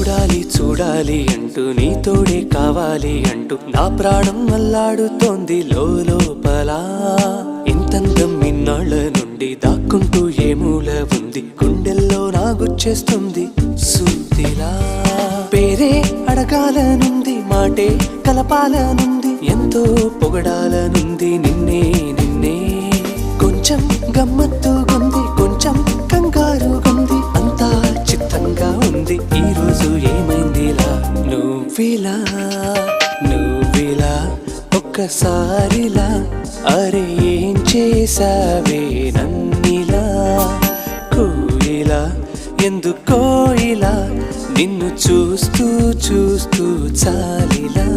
చూడాలి చూడాలి అంటూ నీ తోడే కావాలి అంటూ నా ప్రాణం అల్లాడుతోంది లోపల. ఇంతందం ఇన్నాళ్ళ నుండి దాక్కుంటూ ఏ మూల ఉంది, గుండెల్లో నాగుచ్చేస్తుంది సూదిలా. పేరే అడగాలనుంది, మాటే కలపాలనుంది, ఎంతో పొగడాలనుంది నిన్నే నిన్నే. కొంచెం గమ్మత్తుగుంది, కొంచెం కంగారుగుంది, అంతా చిత్తంగా ఉంది. ఈరోజు ఏమైందిలా నువ్విలా నువ్విలా ఒక్కసారిలా, అరే ఏం చేసావే నన్నిలా. కోయిలా ఎందుకో ఇలా, నిన్ను చూస్తూ చూస్తూ చాలిలా.